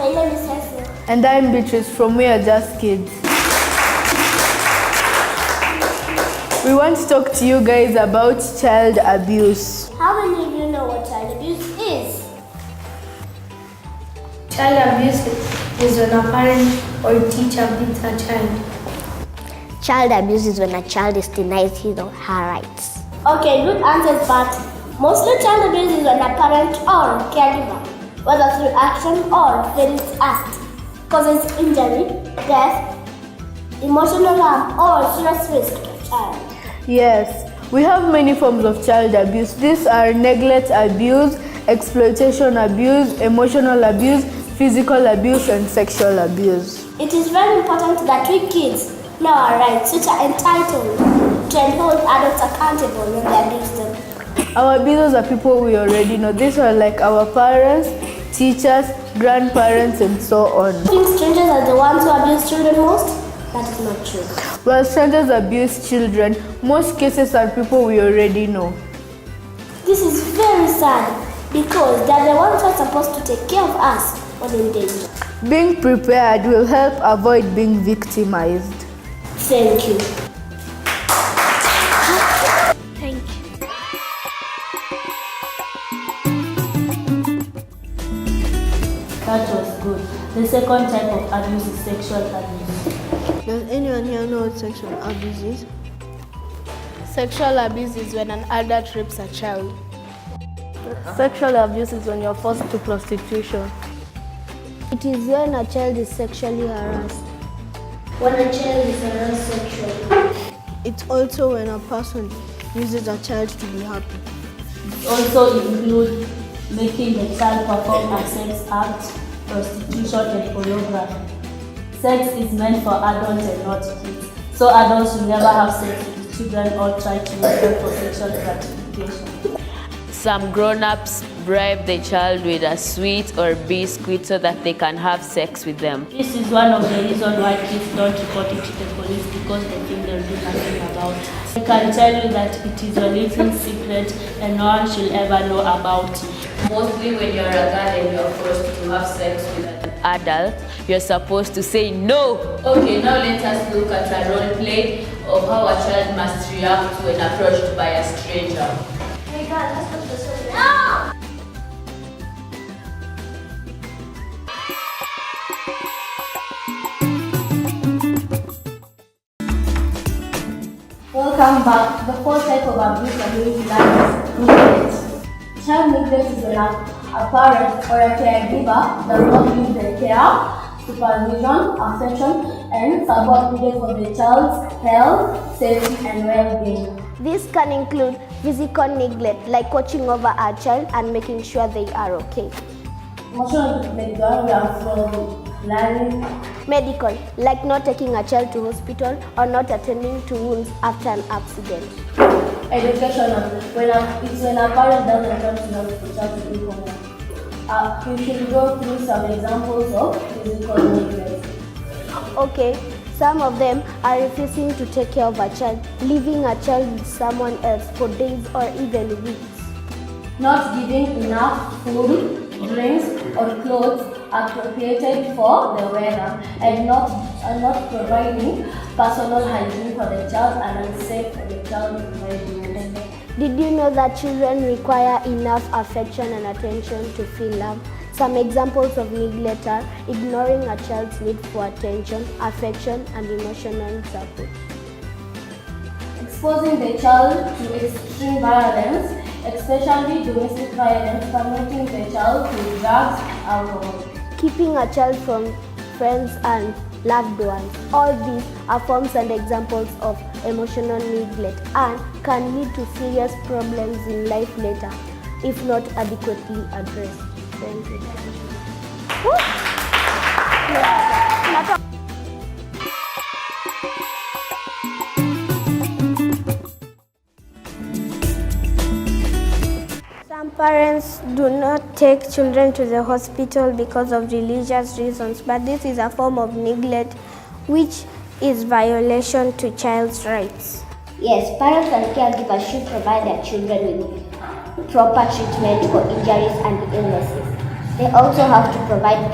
My name is Cecil. And I'm Beatrice from We Are Just Kids. We want to talk to you guys about child abuse. How many of you know what child abuse is? Child abuse is when a parent or teacher beats a child. Child abuse is when a child is denied his or her rights. Okay, good answers, but mostly child abuse is when a parent or caregiver, whether through action or violent act, causes injury, death, emotional harm, or serious risk to a child. Yes, we have many forms of child abuse. These are neglect abuse, exploitation abuse, emotional abuse, physical abuse, and sexual abuse. It is very important that we kids know our rights, which are entitled to hold adults accountable when they abuse them. Our abusers are people we already know. These are like our parents, teachers, grandparents, and so on. I think strangers are the ones who abuse children most? That is not true. While strangers abuse children, most cases are people we already know. This is very sad because they are the ones who are supposed to take care of us when in danger. Being prepared will help avoid being victimized. Thank you. Thank you. That was good. The second type of abuse is sexual abuse. Does anyone here know what sexual abuse is? Sexual abuse is when an adult rapes a child. Sexual abuse is when you're forced to prostitution. It is when a child is sexually harassed. When a child is harassed sexually. It's also when a person uses a child to be happy. It also includes making the child perform a sex act, prostitution, and pornography. Sex is meant for adults and not kids, so adults should never have sex with children or try to use them for sexual gratification. Some grown-ups bribe the child with a sweet or biscuit so that they can have sex with them. This is one of the reasons why kids don't report it to the police because they think they'll do nothing about it. I can tell you that it is a little secret and no one should ever know about it. Mostly when you're a girl and you're forced to have sex with an adult, you're supposed to say no. Okay, now let us look at a role play of how a child must react when approached by a stranger. Hey God, let's put this over. No! Welcome back. The fourth type of abuse we're going to learn is neglect. Child neglect is when a parent or a caregiver does not give the care, supervision, affection, and support needed for the child's health, safety, and well-being. This can include physical neglect, like watching over a child and making sure they are okay. Emotional neglect, we are from learning. Medical, like not taking a child to hospital or not attending to wounds after an accident. Educational, it's when a parent doesn't want to know the child to do homework. You should go through some examples of physical neglect. Okay, some of them are refusing to take care of a child, leaving a child with someone else for days or even weeks. Not giving enough food, drinks, or clothes appropriated for the wearer, and not providing personal hygiene for the child and unsafe for the child well-being. Did you know that children require enough affection and attention to feel love? Some examples of neglect are ignoring a child's need for attention, affection, and emotional support. Exposing the child to extreme violence, especially domestic violence, promoting the child to drugs, alcohol. Keeping a child from friends and loved ones. All these are forms and examples of emotional neglect and can lead to serious problems in life later if not adequately addressed. Thank you. Some parents do not take children to the hospital because of religious reasons, but this is a form of neglect which is violation to child's rights. Yes, parents and caregivers should provide their children with proper treatment for injuries and illnesses. They also have to provide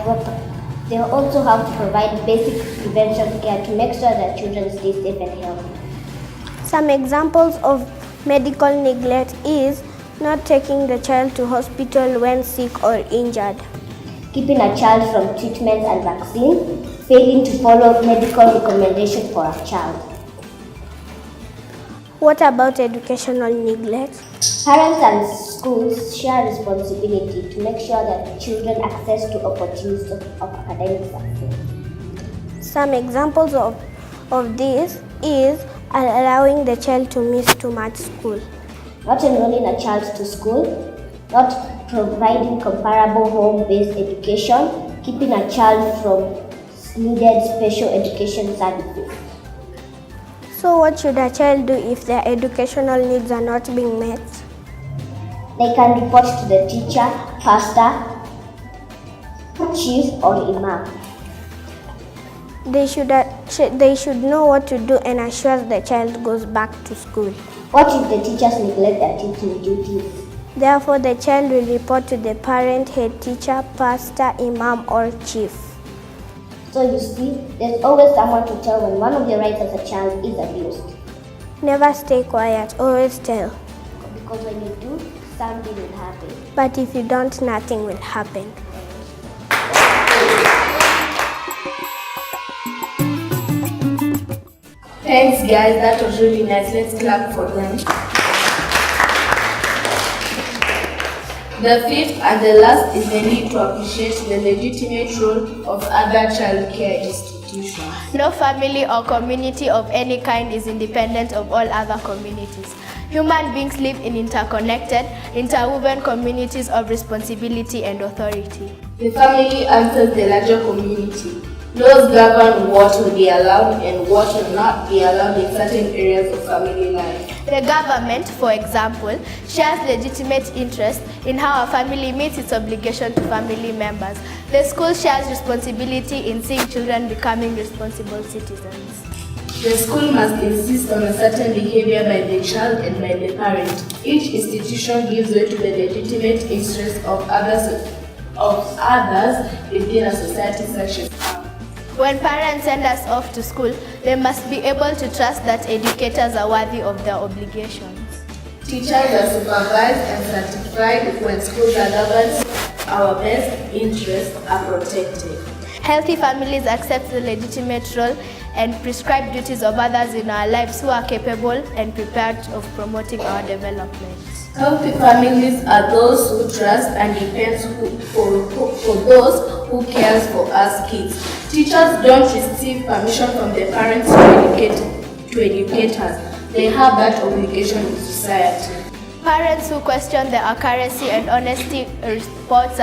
They also have to provide basic prevention care to make sure that children stay safe and healthy. Some examples of medical neglect is not taking the child to hospital when sick or injured, Keeping a child from treatment and vaccine, failing to follow medical recommendations for a child. What about educational neglect? Parents and schools share responsibility to make sure that children access to opportunities of academic success. Some examples of this is allowing the child to miss too much school, Not enrolling a child to school, not providing comparable home-based education, keeping a child from needed special education services. So what should a child do if their educational needs are not being met? They can report to the teacher, pastor, chief, or imam. They should know what to do and assure the child goes back to school. What if the teachers neglect their teaching duties? Therefore, the child will report to the parent, head teacher, pastor, imam, or chief. So you see, there's always someone to tell when one of your rights as a child is abused. Never stay quiet, always tell. Because when you do, something will happen. But if you don't, nothing will happen. Thanks guys, that was really nice. Let's clap for them. The fifth and the last is the need to appreciate the legitimate role of other child care institutions. No family or community of any kind is independent of all other communities. Human beings live in interconnected, interwoven communities of responsibility and authority. The family answers the larger community. Laws govern what will be allowed and what will not be allowed in certain areas of family life. The government, for example, shares legitimate interest in how a family meets its obligation to family members. The school shares responsibility in seeing children becoming responsible citizens. The school must insist on a certain behavior by the child and by the parent. Each institution gives way to the legitimate interests of others within a society such as ours. When parents send us off to school, they must be able to trust that educators are worthy of their obligations. Teachers are supervised and certified when schools are governed. Our best interests are protected. Healthy families accept the legitimate role and prescribed duties of others in our lives who are capable and prepared of promoting our development. Healthy families are those who trust and depend for those who cares for us kids. Teachers don't receive permission from their parents to educate us. They have that obligation in society. Parents who question the accuracy and honesty reports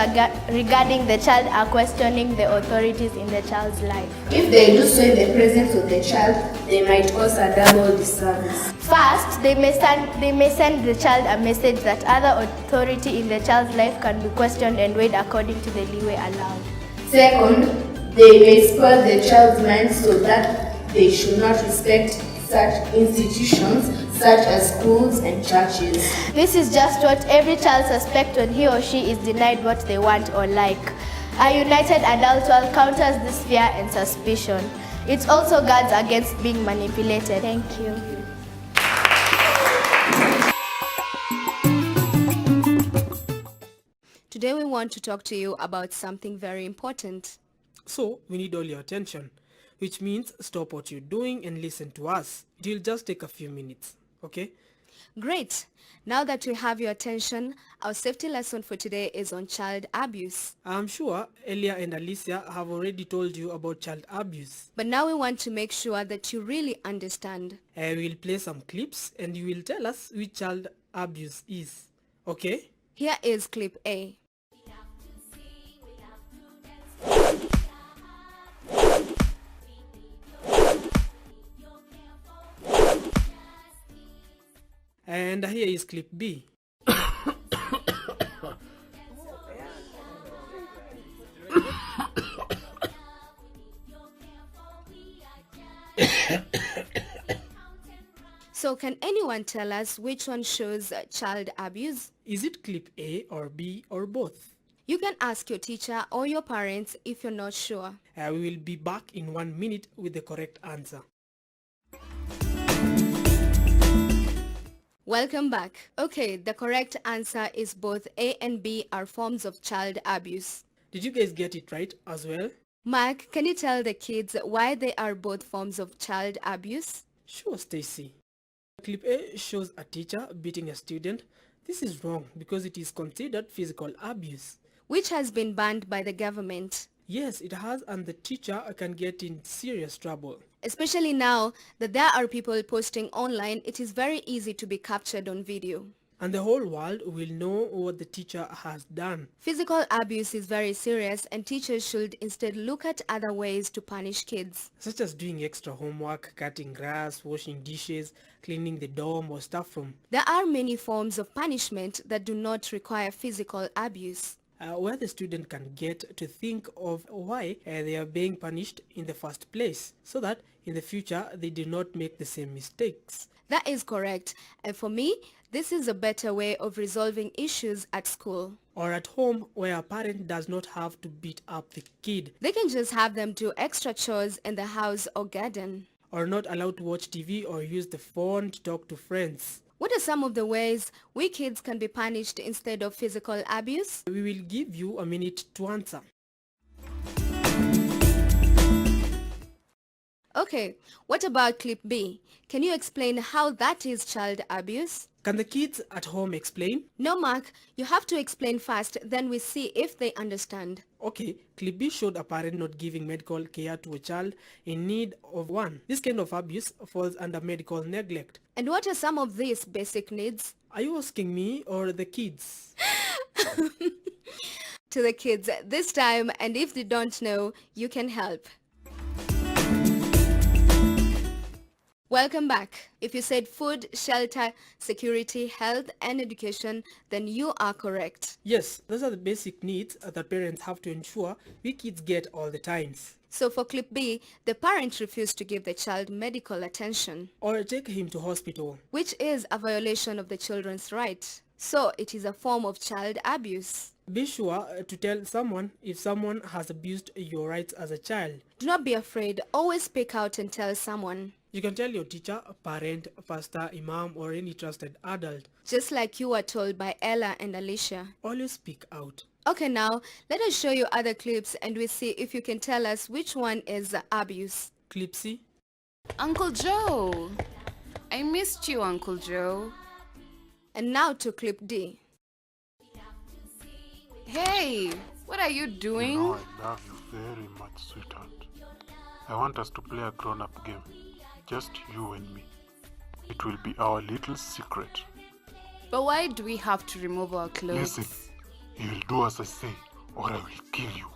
regarding the child are questioning the authorities in the child's life. If they do so in the presence of the child, they might cause a double disservice. First, they may send the child a message that other authority in the child's life can be questioned and weighed according to the leeway allowed. Second, they may spoil the child's mind so that they should not respect such institutions such as schools and churches. This is just what every child suspects when he or she is denied what they want or like. A united adult world counters this fear and suspicion. It also guards against being manipulated. Thank you. Today we want to talk to you about something very important. So we need all your attention, which means stop what you're doing and listen to us. It will just take a few minutes, okay? Great. Now that we have your attention, our safety lesson for today is on child abuse. I'm sure Elia and Alicia have already told you about child abuse. But now we want to make sure that you really understand. I will play some clips and you will tell us which child abuse is, okay? Here is clip A. And here is clip B. So can anyone tell us which one shows child abuse? Is it clip A or B or both? You can ask your teacher or your parents if you're not sure. We will be back in 1 minute with the correct answer. Welcome back. Okay, the correct answer is both A and B are forms of child abuse. Did you guys get it right as well? Mark, can you tell the kids why they are both forms of child abuse? Sure, Stacy. Clip A shows a teacher beating a student. This is wrong because it is considered physical abuse. Which has been banned by the government. Yes, it has, and the teacher can get in serious trouble. Especially now that there are people posting online, it is very easy to be captured on video. And the whole world will know what the teacher has done. Physical abuse is very serious and teachers should instead look at other ways to punish kids. Such as doing extra homework, cutting grass, washing dishes, cleaning the dorm or staff room. There are many forms of punishment that do not require physical abuse. Where the student can get to think of why they are being punished in the first place, so that in the future they do not make the same mistakes. That is correct, and for me, this is a better way of resolving issues at school. Or at home, where a parent does not have to beat up the kid. They can just have them do extra chores in the house or garden. Or not allowed to watch TV or use the phone to talk to friends. What are some of the ways we kids can be punished instead of physical abuse? We will give you a minute to answer. Okay, what about clip B? Can you explain how that is child abuse? Can the kids at home explain? No, Mark, you have to explain first, then we see if they understand. Okay, clip B showed a parent not giving medical care to a child in need of one. This kind of abuse falls under medical neglect. And what are some of these basic needs? Are you asking me or the kids? To the kids this time, and if they don't know, you can help. Welcome back. If you said food, shelter, security, health and education, then you are correct. Yes, those are the basic needs that parents have to ensure we kids get all the times. So for clip B, the parent refused to give the child medical attention. Or take him to hospital. Which is a violation of the children's right. So it is a form of child abuse. Be sure to tell someone if someone has abused your rights as a child. Do not be afraid. Always speak out and tell someone. You can tell your teacher, parent, pastor, imam or any trusted adult. Just like you were told by Ella and Alicia. Always speak out. Okay, now let us show you other clips and we see if you can tell us which one is abuse. Clip C. Uncle Joe. I missed you, Uncle Joe. And now to clip D. Hey, what are you doing? You know I love you very much, sweetheart. I want us to play a grown-up game. Just you and me. It will be our little secret. But why do we have to remove our clothes? Listen, you will do as I say, or I will kill you.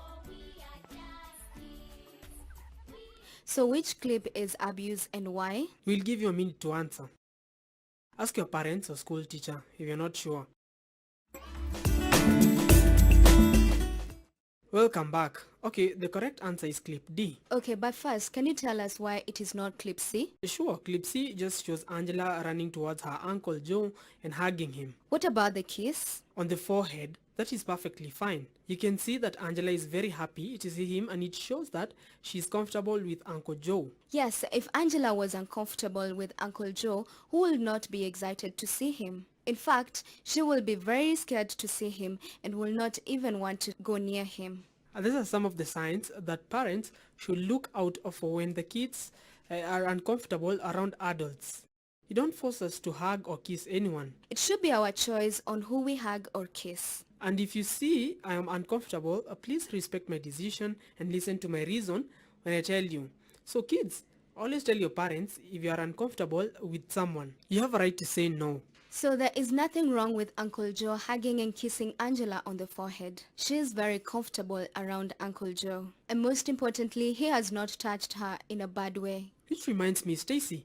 So which clip is abuse and why? We'll give you a minute to answer. Ask your parents or school teacher if you're not sure. Welcome back. Okay, the correct answer is clip D. Okay, but first, can you tell us why it is not clip C? Sure, clip C just shows Angela running towards her Uncle Joe and hugging him. What about the kiss? On the forehead, that is perfectly fine. You can see that Angela is very happy to see him and it shows that she is comfortable with Uncle Joe. Yes, if Angela was uncomfortable with Uncle Joe, who will not be excited to see him? In fact, she will be very scared to see him and will not even want to go near him. These are some of the signs that parents should look out for when the kids are uncomfortable around adults. You don't force us to hug or kiss anyone. It should be our choice on who we hug or kiss. And if you see I am uncomfortable, please respect my decision and listen to my reason when I tell you. So kids, always tell your parents if you are uncomfortable with someone. You have a right to say no. So there is nothing wrong with Uncle Joe hugging and kissing Angela on the forehead. She is very comfortable around Uncle Joe. And most importantly, he has not touched her in a bad way. Which reminds me, Stacy,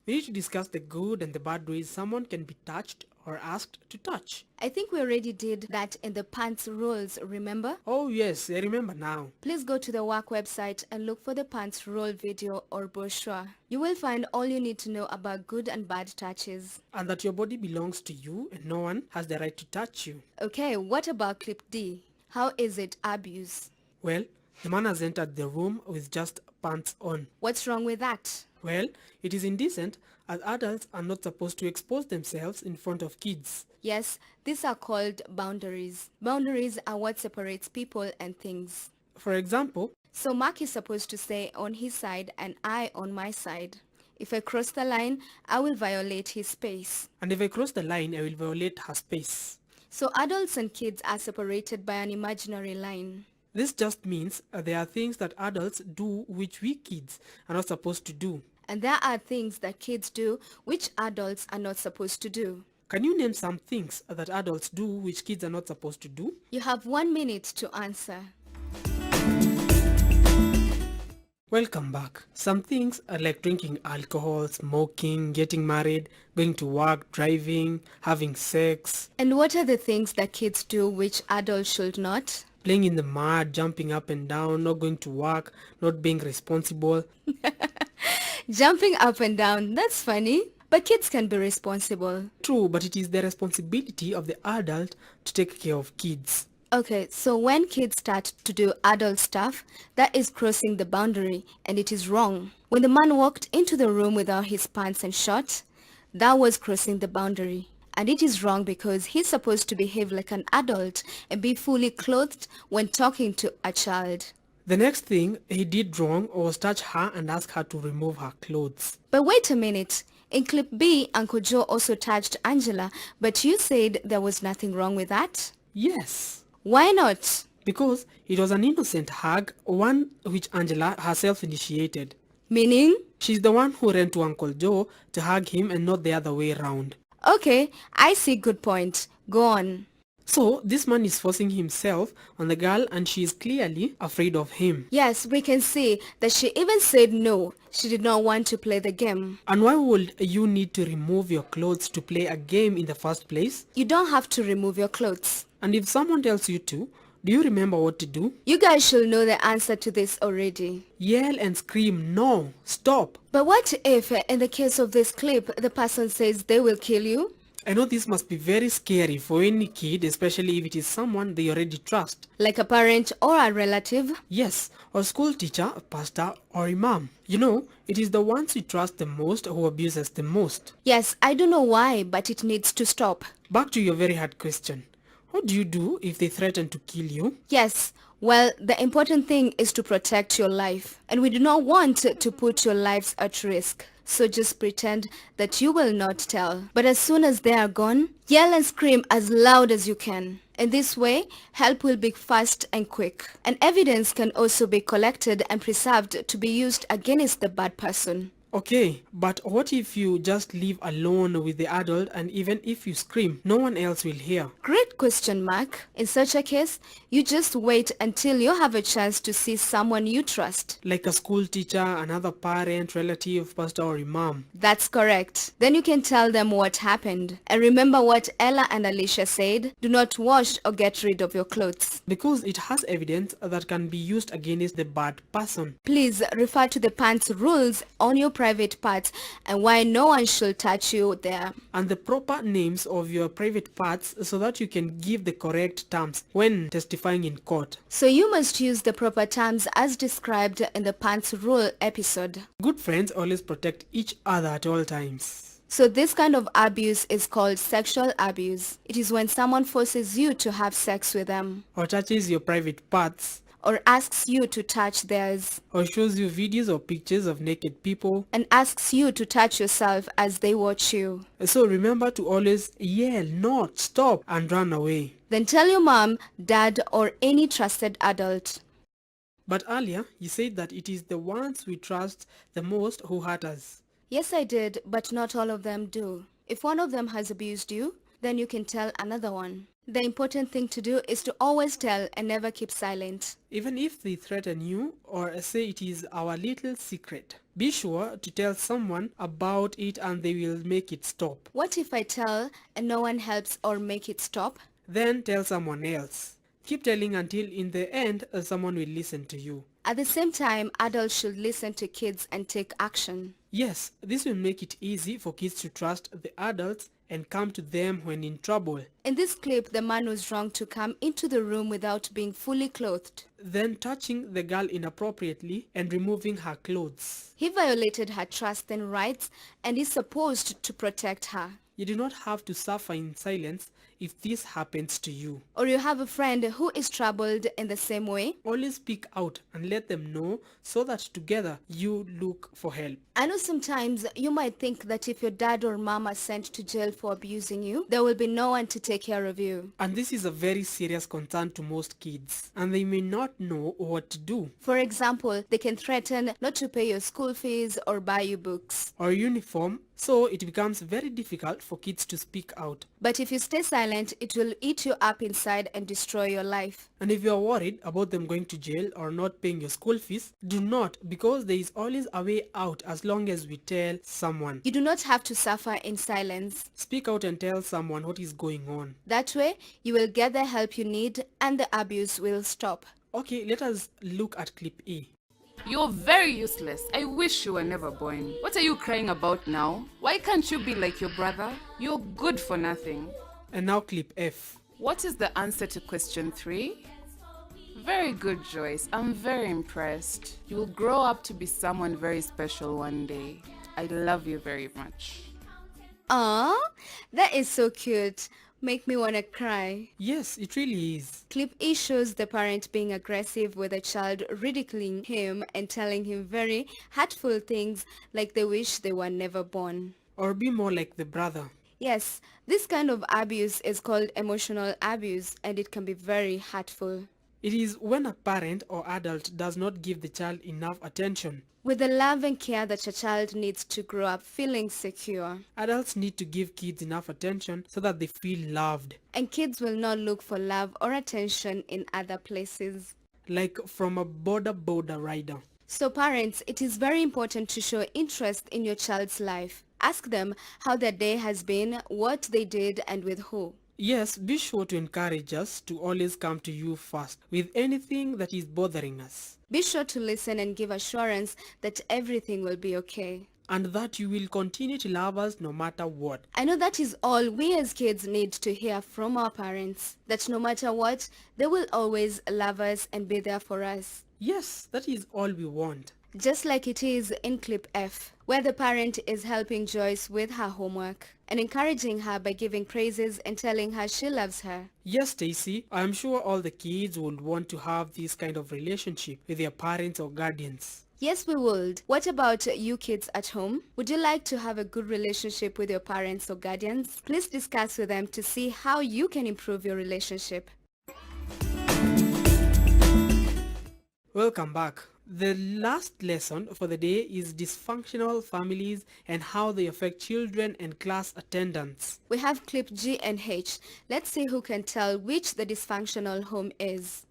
we need to discuss the good and the bad ways someone can be touched or asked to touch. I think we already did that in the pants rules, remember? Oh yes, I remember now. Please go to the work website and look for the pants rule video or brochure. You will find all you need to know about good and bad touches. And that your body belongs to you and no one has the right to touch you. Okay, what about clip D? How is it abuse? Well, the man has entered the room with just pants on. What's wrong with that? Well, it is indecent as adults are not supposed to expose themselves in front of kids. Yes, these are called boundaries. Boundaries are what separates people and things. For example, so Mark is supposed to stay on his side and I on my side. If I cross the line, I will violate his space. And if I cross the line, I will violate her space. So adults and kids are separated by an imaginary line. This just means there are things that adults do which we kids are not supposed to do. And there are things that kids do which adults are not supposed to do. Can you name some things that adults do which kids are not supposed to do? You have 1 minute to answer. Welcome back. Some things are like drinking alcohol, smoking, getting married, going to work, driving, having sex. And what are the things that kids do which adults should not? Playing in the mud, jumping up and down, not going to work, not being responsible. Jumping up and down, that's funny. But kids can be responsible. True, but it is the responsibility of the adult to take care of kids. Okay, so when kids start to do adult stuff, that is crossing the boundary and it is wrong. When the man walked into the room without his pants and shorts, that was crossing the boundary. And it is wrong because he's supposed to behave like an adult and be fully clothed when talking to a child. The next thing he did wrong was touch her and ask her to remove her clothes. But wait a minute. In clip B, Uncle Joe also touched Angela, but you said there was nothing wrong with that? Yes. Why not? Because it was an innocent hug, one which Angela herself initiated. Meaning? She's the one who ran to Uncle Joe to hug him and not the other way around. Okay, I see, good point. Go on. So, this man is forcing himself on the girl and she is clearly afraid of him. Yes, we can see that she even said no. She did not want to play the game. And why would you need to remove your clothes to play a game in the first place? You don't have to remove your clothes. And if someone tells you to, do you remember what to do? You guys should know the answer to this already. Yell and scream, no, stop. But what if, in the case of this clip, the person says they will kill you? I know this must be very scary for any kid, especially if it is someone they already trust. Like a parent or a relative? Yes, or school teacher, pastor, or imam. You know, it is the ones you trust the most who abuse us the most. Yes, I don't know why, but it needs to stop. Back to your very hard question. What do you do if they threaten to kill you? Yes, well, the important thing is to protect your life. And we do not want to put your lives at risk. So just pretend that you will not tell. But as soon as they are gone, yell and scream as loud as you can. In this way, help will be fast and quick. And evidence can also be collected and preserved to be used against the bad person. Okay, but what if you just leave alone with the adult and even if you scream, no one else will hear? Great question, Mark. In such a case, you just wait until you have a chance to see someone you trust. Like a school teacher, another parent, relative, pastor or imam. That's correct. Then you can tell them what happened. And remember what Ella and Alicia said, do not wash or get rid of your clothes. Because it has evidence that can be used against the bad person. Please refer to the pants rules on your private parts and why no one should touch you there. And the proper names of your private parts so that you can give the correct terms when testifying in court. So you must use the proper terms as described in the pants rule episode. Good friends always protect each other at all times. So this kind of abuse is called sexual abuse. It is when someone forces you to have sex with them. Or touches your private parts. Or asks you to touch theirs. Or shows you videos or pictures of naked people. And asks you to touch yourself as they watch you. So remember to always yell, not, stop, and run away. Then tell your mom, dad, or any trusted adult. But earlier, you said that it is the ones we trust the most who hurt us. Yes, I did, but not all of them do. If one of them has abused you, then you can tell another one. The important thing to do is to always tell and never keep silent. Even if they threaten you or say it is our little secret, be sure to tell someone about it and they will make it stop. What if I tell and no one helps or make it stop? Then tell someone else. Keep telling until in the end someone will listen to you. At the same time, adults should listen to kids and take action. Yes, this will make it easy for kids to trust the adults and come to them when in trouble. In this clip, the man was wrong to come into the room without being fully clothed. Then touching the girl inappropriately and removing her clothes. He violated her trust and rights and is supposed to protect her. You do not have to suffer in silence if this happens to you. Or you have a friend who is troubled in the same way. Always speak out and let them know so that together you look for help. I know sometimes you might think that if your dad or mom are sent to jail for abusing you, there will be no one to take care of you. And this is a very serious concern to most kids, and they may not know what to do. For example, they can threaten not to pay your school fees or buy you books or uniform, so it becomes very difficult for kids to speak out. But if you stay silent, it will eat you up inside and destroy your life. And if you are worried about them going to jail or not paying your school fees, do not, because there is always a way out as long as we tell someone. You do not have to suffer in silence. Speak out and tell someone what is going on. That way, you will get the help you need and the abuse will stop. Okay, let us look at clip E. You're very useless. I wish you were never born. What are you crying about now? Why can't you be like your brother? You're good for nothing. And now clip F. What is the answer to question 3? Very good, Joyce. I'm very impressed. You will grow up to be someone very special one day. I love you very much. Aww, that is so cute. Make me wanna cry. Yes, it really is. Clip E shows the parent being aggressive with a child, ridiculing him and telling him very hurtful things like they wish they were never born. Or be more like the brother. Yes, this kind of abuse is called emotional abuse and it can be very hurtful. It is when a parent or adult does not give the child enough attention. With the love and care that a child needs to grow up feeling secure. Adults need to give kids enough attention so that they feel loved. And kids will not look for love or attention in other places. Like from a border rider. So parents, it is very important to show interest in your child's life. Ask them how their day has been, what they did and with who. Yes, be sure to encourage us to always come to you first with anything that is bothering us. Be sure to listen and give assurance that everything will be okay. And that you will continue to love us no matter what. I know that is all we as kids need to hear from our parents. That no matter what, they will always love us and be there for us. Yes, that is all we want. Just like it is in clip F, where the parent is helping Joyce with her homework and encouraging her by giving praises and telling her she loves her. Yes, Stacy, I am sure all the kids would want to have this kind of relationship with their parents or guardians. Yes, we would. What about you kids at home? Would you like to have a good relationship with your parents or guardians? Please discuss with them to see how you can improve your relationship. Welcome back. The last lesson for the day is dysfunctional families and how they affect children and class attendance. We have clip G and H. Let's see who can tell which the dysfunctional home is.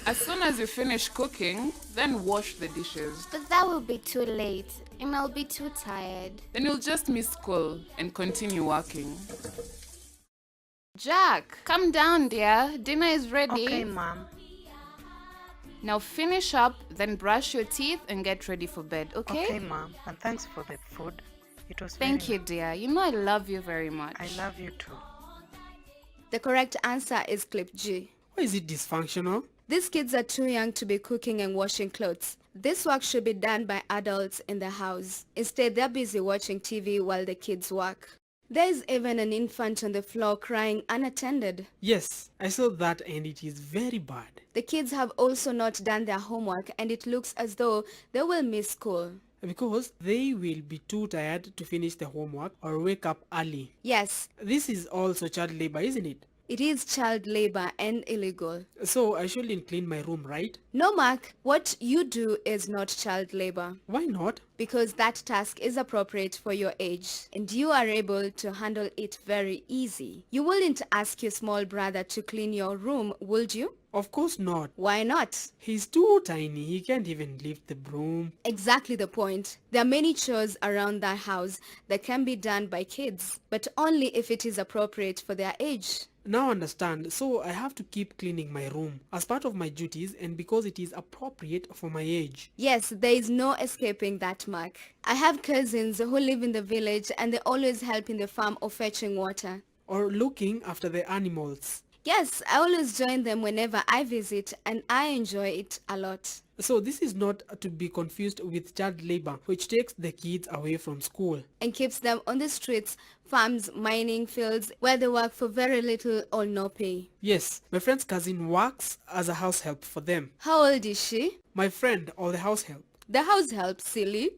As soon as you finish cooking, then wash the dishes. But that will be too late, and I'll be too tired. Then you'll just miss school and continue working. Jack, come down, dear. Dinner is ready. Okay, Mom. Now finish up, then brush your teeth and get ready for bed, okay? Okay, Mom. And thanks for the food. It was Thank you, dear. You know I love you very much. I love you too. The correct answer is clip G. Why is it dysfunctional? These kids are too young to be cooking and washing clothes. This work should be done by adults in the house. Instead, they're busy watching TV while the kids work. There is even an infant on the floor crying unattended. Yes, I saw that and it is very bad. The kids have also not done their homework and it looks as though they will miss school. Because they will be too tired to finish the homework or wake up early. Yes. This is also child labor, isn't it? It is child labor and illegal. So I shouldn't clean my room, right? No, Mark. What you do is not child labor. Why not? Because that task is appropriate for your age and you are able to handle it very easy. You wouldn't ask your small brother to clean your room, would you? Of course not. Why not? He's too tiny. He can't even lift the broom. Exactly the point. There are many chores around the house that can be done by kids, but only if it is appropriate for their age. Now understand, so I have to keep cleaning my room as part of my duties and because it is appropriate for my age. Yes, there is no escaping that, Mark. I have cousins who live in the village and they always help in the farm or fetching water. Or looking after the animals. Yes, I always join them whenever I visit and I enjoy it a lot. So this is not to be confused with child labor, which takes the kids away from school. And keeps them on the streets, farms, mining fields, where they work for very little or no pay. Yes, my friend's cousin works as a house help for them. How old is she? My friend, or the house help. The house help, silly.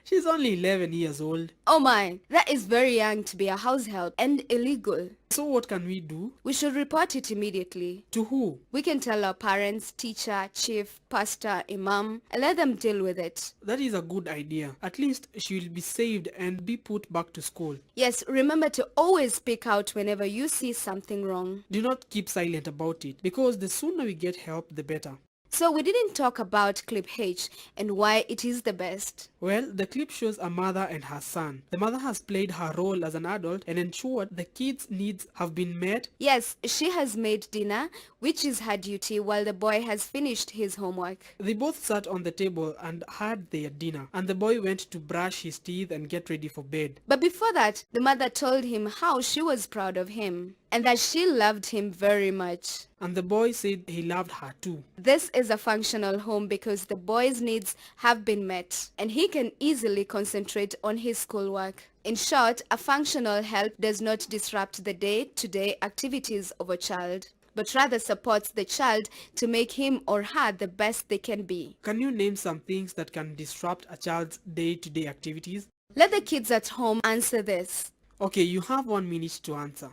She's only 11 years old. Oh my, that is very young to be a house help and illegal. So what can we do? We should report it immediately. To who? We can tell our parents, teacher, chief, pastor, imam, and let them deal with it. That is a good idea. At least she will be saved and be put back to school. Yes, remember to always speak out whenever you see something wrong. Do not keep silent about it, because the sooner we get help, the better. So we didn't talk about clip H and why it is the best. Well, the clip shows a mother and her son. The mother has played her role as an adult and ensured the kids' needs have been met. Yes, she has made dinner, which is her duty, while the boy has finished his homework. They both sat on the table and had their dinner, and the boy went to brush his teeth and get ready for bed. But before that, the mother told him how she was proud of him and that she loved him very much. And the boy said he loved her too. This is a functional home because the boy's needs have been met and he can easily concentrate on his schoolwork. In short, a functional help does not disrupt the day-to-day activities of a child, but rather supports the child to make him or her the best they can be. Can you name some things that can disrupt a child's day-to-day activities? Let the kids at home answer this. Okay, you have 1 minute to answer.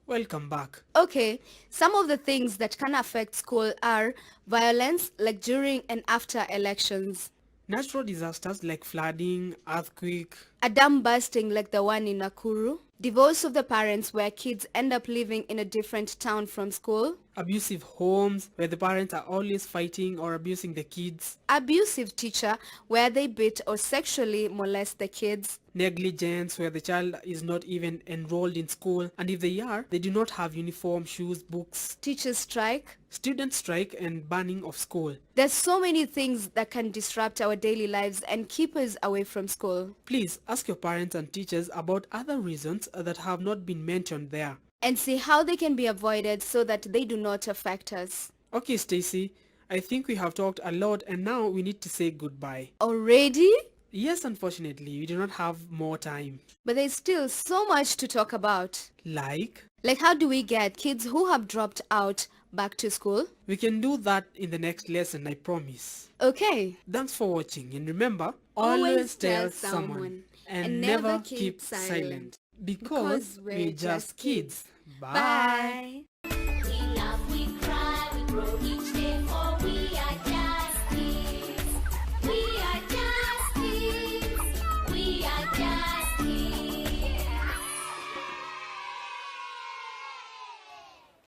Welcome back. Okay, some of the things that can affect school are violence, like during and after elections. Natural disasters like flooding, earthquake. A dam bursting like the one in Nakuru. Divorce of the parents where kids end up living in a different town from school. Abusive homes where the parents are always fighting or abusing the kids. Abusive teacher where they beat or sexually molest the kids. Negligence where the child is not even enrolled in school, and if they are, they do not have uniform, shoes, books. Teachers strike. Student strike and banning of school. There's so many things that can disrupt our daily lives and keep us away from school. Please ask your parents and teachers about other reasons that have not been mentioned there. And see how they can be avoided so that they do not affect us. Okay, Stacy, I think we have talked a lot and now we need to say goodbye. Already? Yes, unfortunately, we do not have more time. But there's still so much to talk about. Like how do we get kids who have dropped out back to school? We can do that in the next lesson, I promise. Okay. Thanks for watching, and remember, always tell someone and never keep silent. Because we're just kids. Bye. Bye.